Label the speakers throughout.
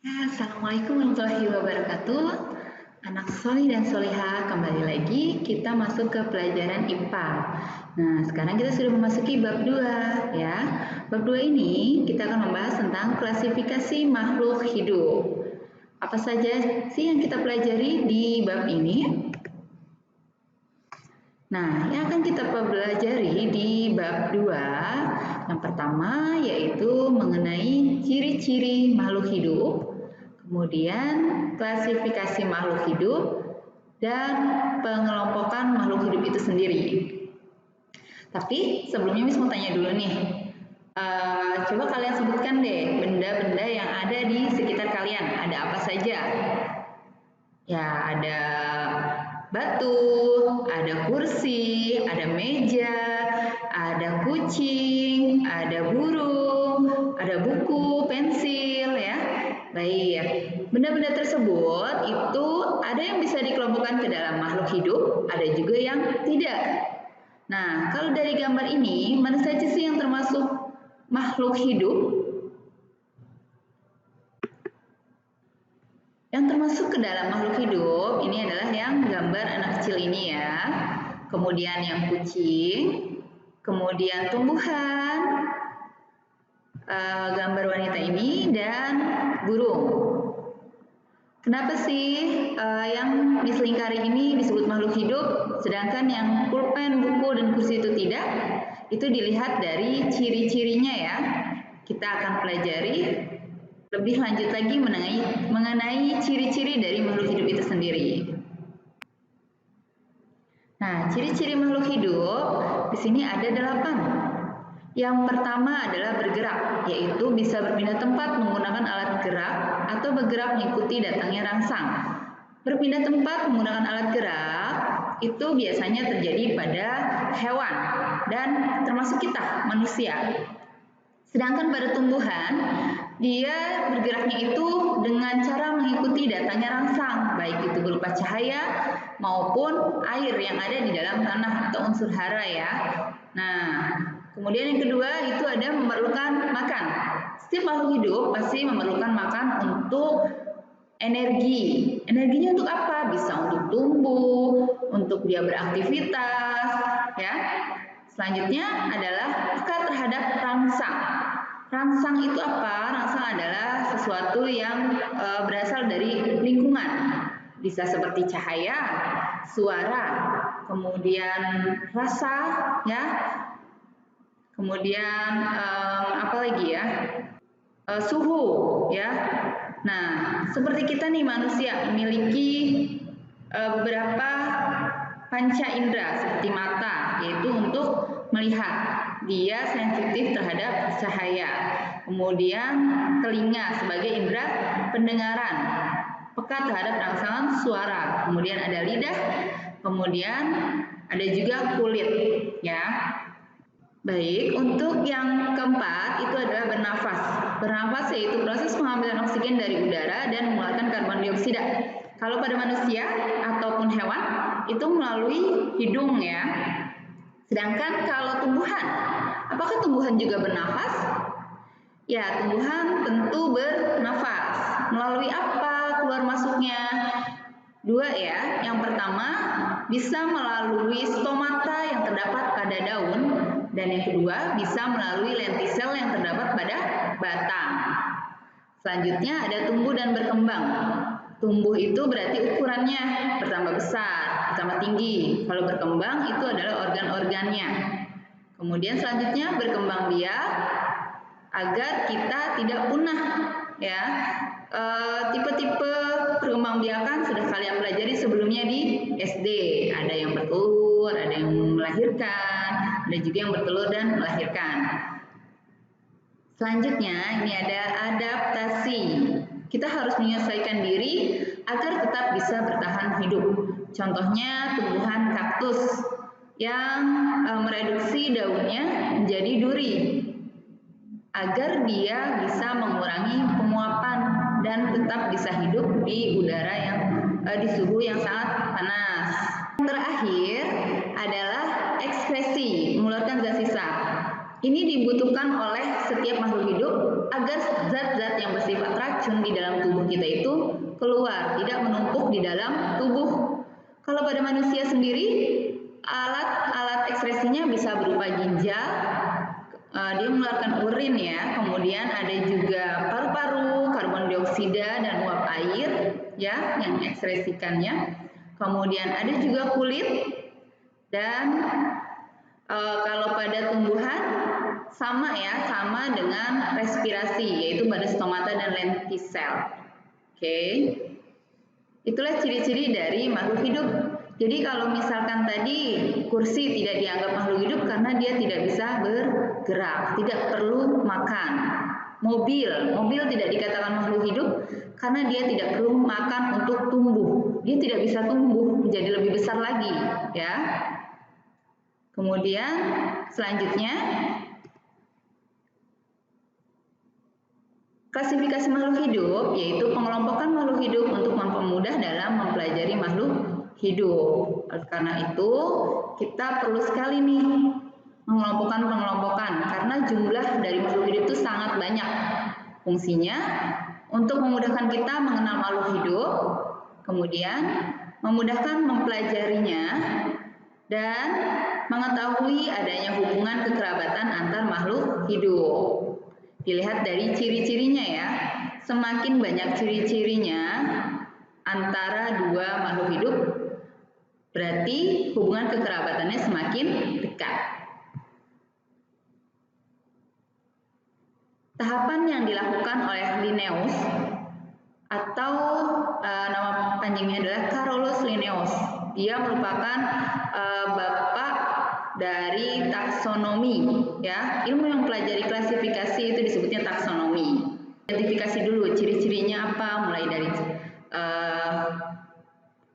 Speaker 1: Assalamualaikum warahmatullahi wabarakatuh. Anak solih dan solihah, kembali lagi kita masuk ke pelajaran IPA. Nah, sekarang kita sudah memasuki bab 2 ya. Bab 2 ini kita akan membahas tentang klasifikasi makhluk hidup. Apa saja sih yang kita pelajari di bab ini? Nah, yang akan kita pelajari di bab 2, yang pertama yaitu mengenai ciri-ciri makhluk hidup, kemudian klasifikasi makhluk hidup, dan pengelompokan makhluk hidup itu sendiri. Tapi sebelumnya Miss mau tanya dulu nih, coba kalian sebutkan deh benda-benda yang ada di sekitar kalian, ada apa saja? Ya, ada batu, ada kursi, ada meja, ada kucing, ada burung, ada buku, pensil ya. Baik, benda-benda tersebut itu ada yang bisa dikelompokkan ke dalam makhluk hidup, ada juga yang tidak. Nah, kalau dari gambar ini, mana saja sih yang termasuk makhluk hidup? Yang termasuk ke dalam makhluk hidup ini adalah yang gambar anak kecil ini ya. Kemudian yang kucing, kemudian tumbuhan, gambar wanita ini, dan burung. Kenapa sih yang di selingkari ini disebut makhluk hidup, sedangkan yang pulpen, buku, dan kursi itu tidak? Itu dilihat dari ciri-cirinya ya. Kita akan pelajari lebih lanjut lagi mengenai ciri-ciri dari makhluk hidup itu sendiri. Nah, ciri-ciri makhluk hidup di sini ada 8. Yang pertama adalah bergerak, yaitu bisa berpindah tempat menggunakan alat gerak atau bergerak mengikuti datangnya rangsang. Berpindah tempat menggunakan alat gerak itu biasanya terjadi pada hewan dan termasuk kita, manusia. Sedangkan pada tumbuhan, dia bergeraknya itu dengan cara mengikuti datangnya rangsang, baik itu berupa cahaya maupun air yang ada di dalam tanah atau unsur hara ya. Nah, kemudian yang kedua itu ada memerlukan makan. Setiap makhluk hidup pasti memerlukan makan untuk energi. Energinya untuk apa? Bisa untuk tumbuh, untuk dia beraktivitas, ya. Selanjutnya adalah peka terhadap rangsang. Rangsang itu apa? Rangsang adalah sesuatu yang berasal dari lingkungan. Bisa seperti cahaya, suara, kemudian rasa, ya. Kemudian apa lagi ya? Suhu, ya. Nah, seperti kita nih manusia memiliki beberapa panca indera seperti mata, yaitu untuk melihat. Dia sensitif terhadap cahaya. Kemudian telinga sebagai indera pendengaran, peka terhadap rangsangan suara. Kemudian ada lidah, kemudian ada juga kulit, ya. Baik, untuk yang keempat itu adalah bernafas. Bernafas yaitu proses pengambilan oksigen dari udara dan mengeluarkan karbon dioksida. Kalau pada manusia ataupun hewan itu melalui hidung ya. Sedangkan kalau tumbuhan, apakah tumbuhan juga bernafas? Ya, tumbuhan tentu bernafas. Melalui apa keluar masuknya? 2 ya. Yang pertama bisa melalui stomata yang terdapat pada daun, dan yang kedua bisa melalui lentisel yang terdapat pada batang. Selanjutnya ada tumbuh dan berkembang. Tumbuh itu berarti ukurannya bertambah besar, bertambah tinggi. Kalau berkembang itu adalah organ-organnya. Kemudian selanjutnya berkembang biak agar kita tidak punah ya. Tipe-tipe perkembangbiakan sudah kalian pelajari sebelumnya di SD. Ada yang bertelur, ada yang melahirkan, ada juga yang bertelur dan melahirkan. Selanjutnya ini ada adaptasi. Kita harus menyesuaikan diri agar tetap bisa bertahan hidup. Contohnya tumbuhan kaktus yang mereduksi daunnya menjadi duri agar dia bisa mengurangi penguapan dan tetap bisa hidup di udara yang di suhu yang sangat panas. Yang terakhir adalah ekskresi, mengeluarkan zat sisa. Ini dibutuhkan oleh setiap makhluk hidup agar zat-zat yang bersifat racun di dalam tubuh kita itu keluar, tidak menumpuk di dalam tubuh. Kalau pada manusia sendiri, alat-alat ekskresinya bisa berupa ginjal, dia mengeluarkan urin ya, kemudian ada juga paru-paru, karbon dioksida dan uap air ya yang ekskresikannya. Kemudian ada juga kulit dan kalau pada tumbuhan sama ya, sama dengan respirasi yaitu pada stomata dan lenticel. Oke. Itulah ciri-ciri dari makhluk hidup. Jadi kalau misalkan tadi kursi tidak dianggap makhluk hidup karena dia tidak bisa bergerak, tidak perlu makan. Mobil tidak dikatakan makhluk hidup karena dia tidak perlu makan untuk tumbuh. Dia tidak bisa tumbuh menjadi lebih besar lagi, ya. Kemudian selanjutnya klasifikasi makhluk hidup yaitu pengelompokan makhluk hidup untuk mempermudah dalam mempelajari makhluk hidup. Karena itu kita perlu sekali nih mengelompokkan karena jumlah dari makhluk hidup itu sangat banyak. Fungsinya untuk memudahkan kita mengenal makhluk hidup, kemudian memudahkan mempelajarinya dan mengetahui adanya hubungan kekerabatan antar makhluk hidup. Dilihat dari ciri-cirinya ya. Semakin banyak ciri-cirinya antara dua makhluk hidup, berarti hubungan kekerabatannya semakin dekat. Tahapan yang dilakukan oleh Linnaeus atau nama panjangnya adalah Carolus Linnaeus. Dia merupakan bapak dari taksonomi, ya. Ilmu yang mempelajari klasifikasi itu disebutnya taksonomi. Identifikasi dulu ciri-cirinya apa, mulai dari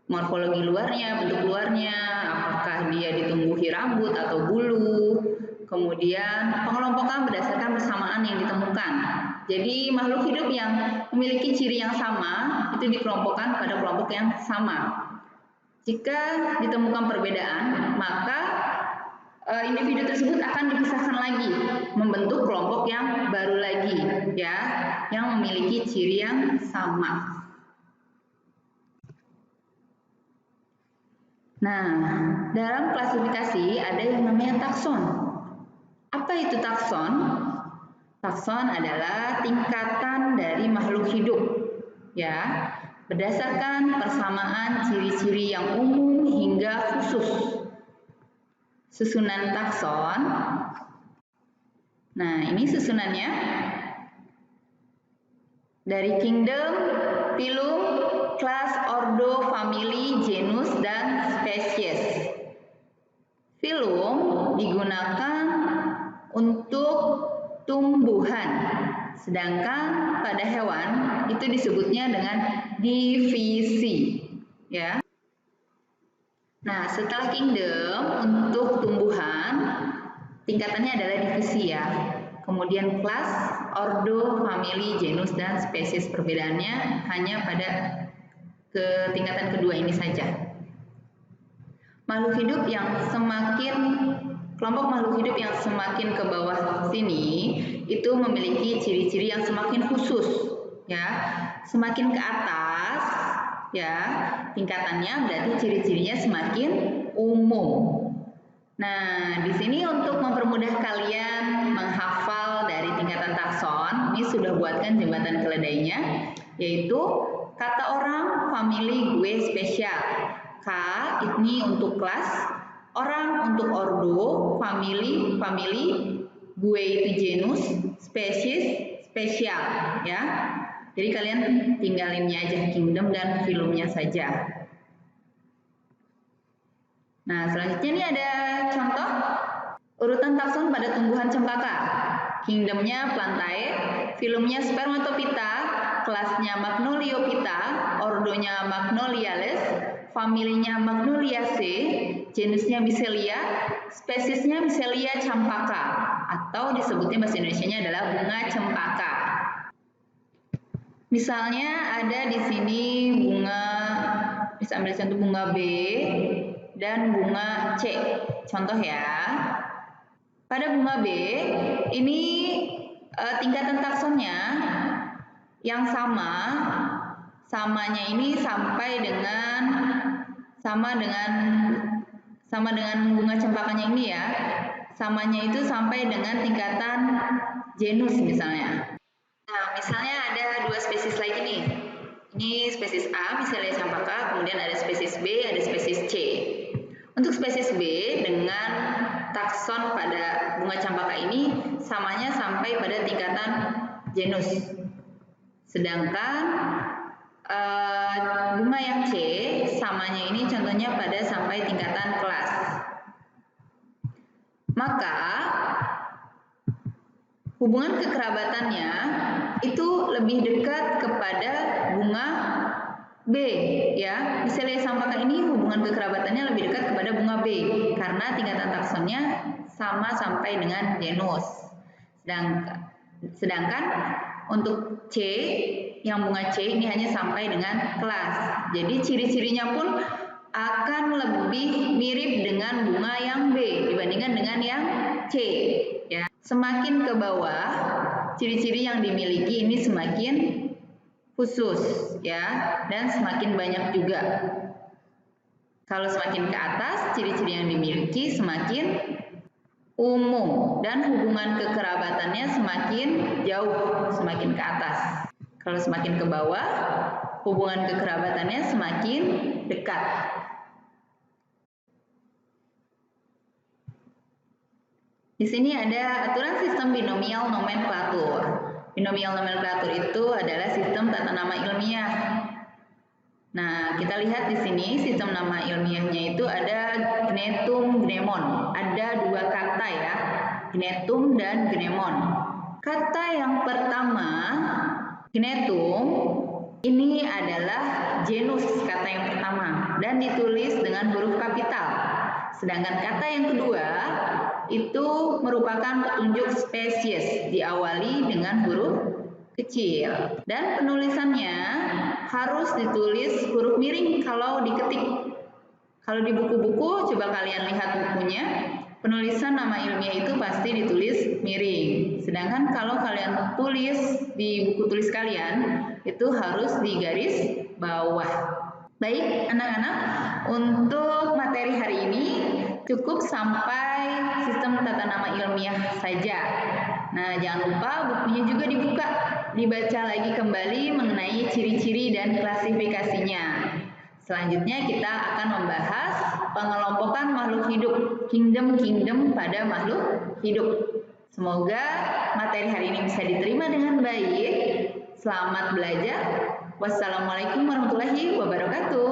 Speaker 1: morfologi luarnya, bentuk luarnya, apakah dia ditumbuhi rambut atau bulu. Kemudian pengelompokan berdasarkan persamaan yang ditemukan. Jadi makhluk hidup yang memiliki ciri yang sama itu dikelompokkan pada kelompok yang sama. Jika ditemukan perbedaan, maka individu tersebut akan dipisahkan lagi, membentuk kelompok yang baru lagi, ya, yang memiliki ciri yang sama. Nah, dalam klasifikasi ada yang namanya takson. Apa itu takson? Takson adalah tingkatan dari makhluk hidup, ya, berdasarkan persamaan ciri-ciri yang umum hingga khusus. Susunan takson. Nah, ini susunannya dari kingdom, phylum, class, ordo, family, genus, dan spesies. Phylum digunakan untuk tumbuhan, sedangkan pada hewan itu disebutnya dengan divisi, ya. Nah, setelah kingdom untuk tumbuhan tingkatannya adalah divisi ya. Kemudian kelas, ordo, family, genus, dan spesies. Perbedaannya hanya pada tingkatan kedua ini saja. Makhluk hidup yang kelompok makhluk hidup yang semakin ke bawah sini itu memiliki ciri-ciri yang semakin khusus, ya. Semakin ke atas, ya, tingkatannya berarti ciri-cirinya semakin umum. Nah, di sini untuk mempermudah kalian menghafal dari tingkatan takson, ini sudah buatkan jembatan keledainya, yaitu kata orang, family, gue, spesial. K ini untuk kelas, orang untuk ordo, family, gue itu genus, spesies, spesial, ya. Jadi kalian tinggalinnya aja kingdom dan phylumnya saja. Nah, selanjutnya ini ada contoh urutan takson pada tumbuhan cempaka. Kingdomnya Plantae, phylumnya Spermatophyta, kelasnya Magnoliophyta, ordonya Magnoliales, familinya Magnoliaceae, genusnya Misselia, spesiesnya Misselia campaka, atau disebutnya bahasa Indonesianya adalah bunga cempaka. Misalnya ada di sini bunga, bisa ambil contoh bunga B dan bunga C. Contoh ya. Pada bunga B, ini tingkatan taksonnya yang samanya ini sama dengan bunga cempakanya ini ya. Samanya itu sampai dengan tingkatan genus misalnya. Nah, misalnya ada dua spesies lagi nih. Ini spesies A, misalnya cempaka, kemudian ada spesies B, ada spesies C. Untuk spesies B dengan takson pada bunga cempaka ini samanya sampai pada tingkatan genus. Sedangkan bunga yang C samanya ini contohnya pada sampai tingkatan kelas. Maka hubungan kekerabatannya itu lebih dekat kepada bunga B ya. Misalnya cempaka ini hubungan kekerabatannya lebih dekat kepada bunga B karena tingkatan taksonnya sama sampai dengan genus. Sedangkan untuk C, yang bunga C ini hanya sampai dengan kelas. Jadi ciri-cirinya pun akan lebih mirip dengan bunga yang B dibandingkan dengan yang C ya. Semakin ke bawah, ciri-ciri yang dimiliki ini semakin khusus ya, dan semakin banyak juga. Kalau semakin ke atas, ciri-ciri yang dimiliki semakin umum dan hubungan kekerabatannya semakin jauh, semakin ke atas. Kalau semakin ke bawah, hubungan kekerabatannya semakin dekat. Di sini ada aturan sistem binomial nomenklatur. Binomial nomenklatur itu adalah sistem tata nama ilmiah. Nah, kita lihat di sini sistem nama ilmiahnya itu ada gnetum, gnemon. Ada dua kata ya, gnetum dan gnemon. Kata yang pertama, gnetum, ini adalah genus kata yang pertama dan ditulis dengan huruf kapital. Sedangkan kata yang kedua itu merupakan petunjuk spesies diawali dengan huruf kecil dan penulisannya harus ditulis huruf miring kalau diketik. Kalau di buku-buku, coba kalian lihat bukunya, penulisan nama ilmiah itu pasti ditulis miring. Sedangkan kalau kalian tulis di buku tulis kalian, itu harus di garis bawah. Baik, anak-anak, untuk materi hari ini cukup sampai sistem tata nama ilmiah saja. Nah, jangan lupa bukunya juga dibaca lagi kembali mengenai ciri-ciri dan klasifikasinya. Selanjutnya kita akan membahas pengelompokan makhluk hidup, kingdom pada makhluk hidup. Semoga materi hari ini bisa diterima dengan baik. Selamat belajar. Wassalamualaikum warahmatullahi wabarakatuh.